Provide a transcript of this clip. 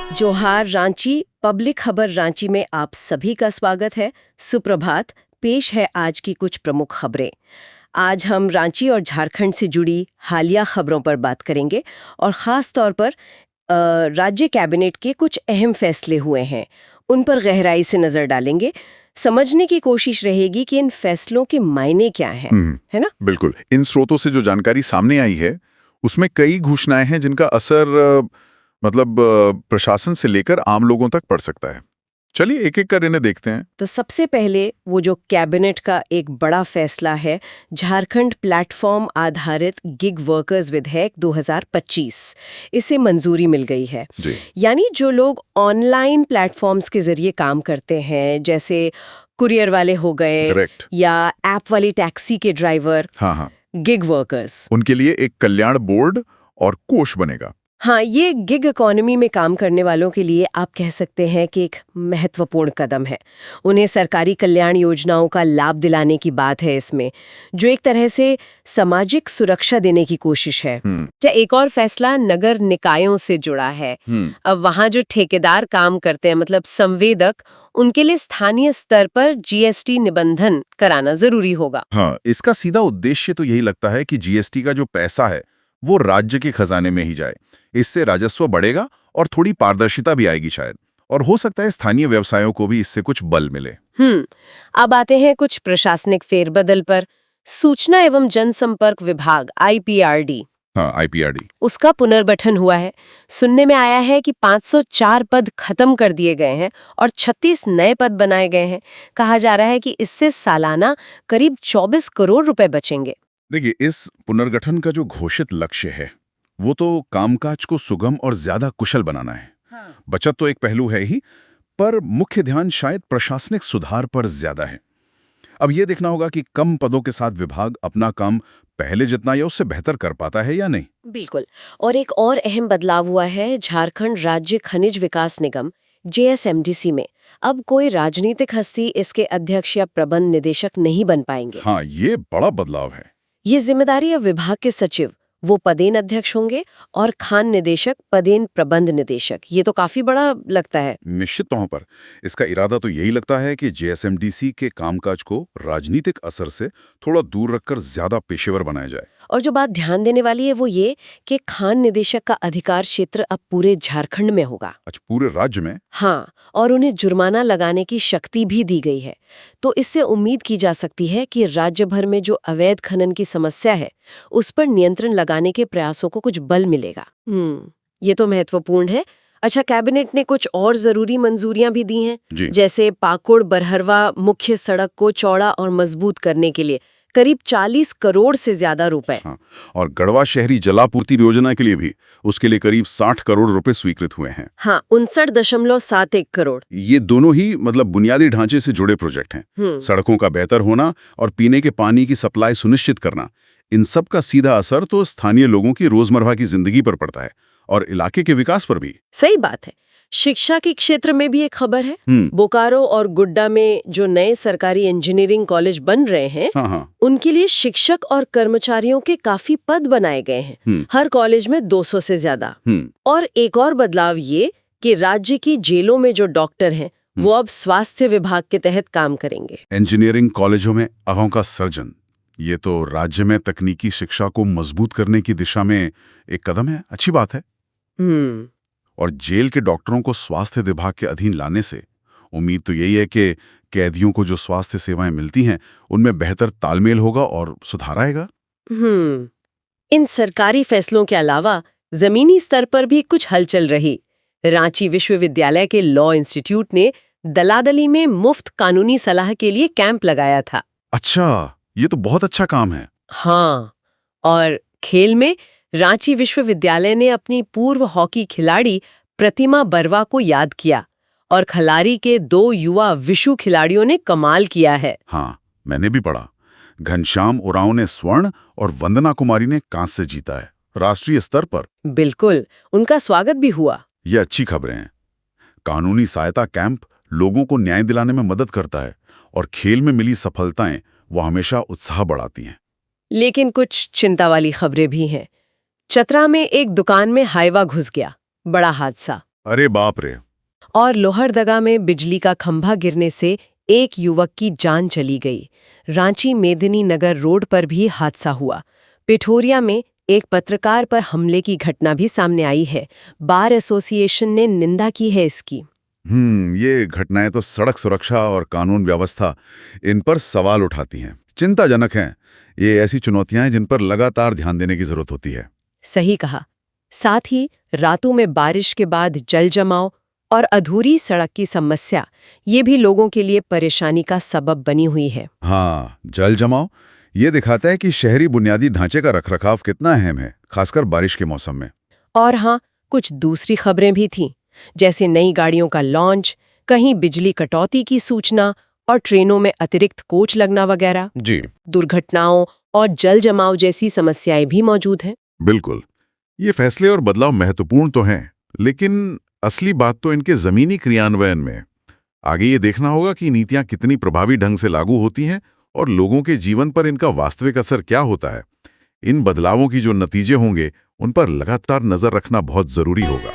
जोहार रांची पब्लिक खबर रांची में आप सभी का स्वागत है। सुप्रभात। पेश है आज की कुछ प्रमुख खबरें। आज हम रांची और झारखंड से जुड़ी हालिया खबरों पर बात करेंगे और ख़ास तौर पर राज्य कैबिनेट के कुछ अहम फैसले हुए हैं, उन पर गहराई से नज़र डालेंगे। समझने की कोशिश रहेगी कि इन फैसलों के मायने क्या हैं, है ना? बिल्कुल। इन स्रोतों से जो जानकारी सामने आई है उसमें कई घोषणाएं हैं जिनका असर प्रशासन से लेकर आम लोगों तक पड़ सकता है। चलिए एक एक कर इन्हें देखते हैं। तो सबसे पहले वो जो कैबिनेट का एक बड़ा फैसला है, झारखंड प्लेटफॉर्म आधारित गिग वर्कर्स विधेयक 2025, इसे मंजूरी मिल गई है। यानी जो लोग ऑनलाइन प्लेटफॉर्म्स के जरिए काम करते हैं, जैसे कुरियर वाले हो गए या ऐप वाली टैक्सी के ड्राइवर, गिग वर्कर्स, उनके लिए एक कल्याण बोर्ड और कोष बनेगा। हाँ, ये गिग इकोनॉमी में काम करने वालों के लिए आप कह सकते हैं कि एक महत्वपूर्ण कदम है। उन्हें सरकारी कल्याण योजनाओं का लाभ दिलाने की बात है इसमें, जो एक तरह से सामाजिक सुरक्षा देने की कोशिश है। एक और फैसला नगर निकायों से जुड़ा है। अब वहाँ जो ठेकेदार काम करते हैं, मतलब संवेदक, उनके लिए स्थानीय स्तर पर जीएसटी निबंधन कराना जरूरी होगा। हाँ, इसका सीधा उद्देश्य तो यही लगता है कि जीएसटी का जो पैसा है वो राज्य के खजाने में ही जाए। इससे राजस्व बढ़ेगा और थोड़ी पारदर्शिता भी आएगी शायद, और हो सकता है स्थानीय व्यवसायों को भी इससे कुछ बल मिले। अब आते हैं कुछ प्रशासनिक फेरबदल पर। सूचना एवं जनसंपर्क विभाग आईपीआरडी, उसका पुनर्गठन हुआ है। सुनने में आया है कि 504 पद खत्म कर दिए गए हैं और 36 नए पद बनाए गए हैं। कहा जा रहा है कि इससे सालाना करीब 24 करोड़ रुपए बचेंगे। देखिए, इस पुनर्गठन का जो घोषित लक्ष्य है वो तो कामकाज को सुगम और ज्यादा कुशल बनाना है। बचत तो एक पहलू है ही, पर मुख्य ध्यान शायद प्रशासनिक सुधार पर ज्यादा है। अब ये देखना होगा कि कम पदों के साथ विभाग अपना काम पहले जितना या उससे बेहतर कर पाता है या नहीं। बिल्कुल। और एक और अहम बदलाव हुआ है झारखंड राज्य खनिज विकास निगम JSMDC में। अब कोई राजनीतिक हस्ती इसके अध्यक्ष या प्रबंध निदेशक नहीं बन पाएंगे। हाँ, ये बड़ा बदलाव है। ये जिम्मेदारी अब विभाग के सचिव, वो पदेन अध्यक्ष होंगे, और खान निदेशक पदेन प्रबंध निदेशक। ये तो काफी बड़ा लगता है। निश्चित तौर पर इसका इरादा तो यही लगता है कि JSMDC के कामकाज को राजनीतिक असर से थोड़ा दूर रखकर ज्यादा पेशेवर बनाया जाए। और जो बात ध्यान देने वाली है वो ये कि खान निदेशक का अधिकार क्षेत्र अब पूरे झारखंड में होगा। अच्छा, पूरे राज्य में? हाँ, और उन्हें जुर्माना लगाने की शक्ति भी दी गई है। तो इससे उम्मीद की जा सकती है कि राज्य भर में जो अवैध खनन की समस्या है उस पर नियंत्रण लगाने के प्रयासों को कुछ बल मिलेगा। ये तो महत्वपूर्ण है। अच्छा, कैबिनेट ने कुछ और जरूरी मंजूरियां भी दी हैं, जैसे पाकुड़ बरहरवा मुख्य सड़क को चौड़ा और मजबूत करने के लिए करीब 40 करोड़ से ज्यादा रुपए। और गढ़वा शहरी जलापूर्ति योजना के लिए भी उसके लिए करीब 60 करोड़ रुपए स्वीकृत हुए हैं। हाँ, 59.71 करोड़। ये दोनों ही बुनियादी ढांचे से जुड़े प्रोजेक्ट हैं। सड़कों का बेहतर होना और पीने के पानी की सप्लाई सुनिश्चित करना, इन सब का सीधा असर तो स्थानीय लोगों की रोजमर्रा की जिंदगी पर पड़ता है और इलाके के विकास पर भी। सही बात है। शिक्षा के क्षेत्र में भी एक खबर है। बोकारो और गुड्डा में जो नए सरकारी इंजीनियरिंग कॉलेज बन रहे हैं, उनके लिए शिक्षक और कर्मचारियों के काफी पद बनाए गए हैं। हर कॉलेज में 200 से ज्यादा। और एक और बदलाव ये कि राज्य की जेलों में जो डॉक्टर हैं वो अब स्वास्थ्य विभाग के तहत काम करेंगे। इंजीनियरिंग कॉलेजों में अगों का सर्जन, ये तो राज्य में तकनीकी शिक्षा को मजबूत करने की दिशा में एक कदम है। अच्छी बात है। और जेल के डॉक्टरों को स्वास्थ्य विभाग के अधीन लाने से उम्मीद तो यही है कि कैदियों को जो स्वास्थ्य सेवाएं मिलती हैं उनमें बेहतर तालमेल होगा और सुधार आएगा। इन सरकारी फैसलों के अलावा जमीनी स्तर पर भी कुछ हलचल रही। रांची विश्वविद्यालय के लॉ इंस्टीट्यूट ने दलादली में मुफ्त कानूनी सलाह के लिए कैंप लगाया था। अच्छा, ये तो बहुत अच्छा काम है। हाँ, और खेल में रांची विश्वविद्यालय ने अपनी पूर्व हॉकी खिलाड़ी प्रतिमा बरवा को याद किया और खलारी के 2 युवा विशु खिलाड़ियों ने कमाल किया है। हाँ, मैंने भी पढ़ा। घनश्याम उरांव ने स्वर्ण और वंदना कुमारी ने कांस्य जीता है राष्ट्रीय स्तर पर। बिल्कुल, उनका स्वागत भी हुआ। ये अच्छी खबरें हैं। कानूनी सहायता कैंप लोगों को न्याय दिलाने में मदद करता है और खेल में मिली सफलताएं वो हमेशा उत्साह बढ़ाती हैं। लेकिन कुछ चिंता वाली खबरें भी हैं। चतरा में एक दुकान में हाइवा घुस गया, बड़ा हादसा। अरे बाप रे। और लोहरदगा में बिजली का खंभा गिरने से एक युवक की जान चली गई। रांची मेदिनी नगर रोड पर भी हादसा हुआ। पिठोरिया में एक पत्रकार पर हमले की घटना भी सामने आई है। बार एसोसिएशन ने निंदा की है इसकी। ये घटनाएं तो सड़क सुरक्षा और कानून व्यवस्था इन पर सवाल उठाती हैं, चिंताजनक हैं। ये ऐसी चुनौतियां हैं जिन पर लगातार ध्यान देने की जरूरत होती है। सही कहा। साथ ही रातों में बारिश के बाद जल जमाव और अधूरी सड़क की समस्या, ये भी लोगों के लिए परेशानी का सबब बनी हुई है। हाँ, जल जमाव ये दिखाता है कि शहरी बुनियादी ढांचे का रखरखाव कितना अहम है, खासकर बारिश के मौसम में। और हाँ, कुछ दूसरी खबरें भी थीं, जैसे नई गाड़ियों का लॉन्च, कहीं बिजली कटौती की सूचना और ट्रेनों में अतिरिक्त कोच लगना वगैरह। जी दुर्घटनाओं और जल जमाव जैसी समस्याएं भी मौजूद हैं। बिल्कुल। ये फैसले और बदलाव महत्वपूर्ण तो हैं, लेकिन असली बात तो इनके जमीनी क्रियान्वयन में। आगे ये देखना होगा कि नीतियां कितनी प्रभावी ढंग से लागू होती हैं और लोगों के जीवन पर इनका वास्तविक असर क्या होता है। इन बदलावों की जो नतीजे होंगे, उन पर लगातार नजर रखना बहुत जरूरी होगा।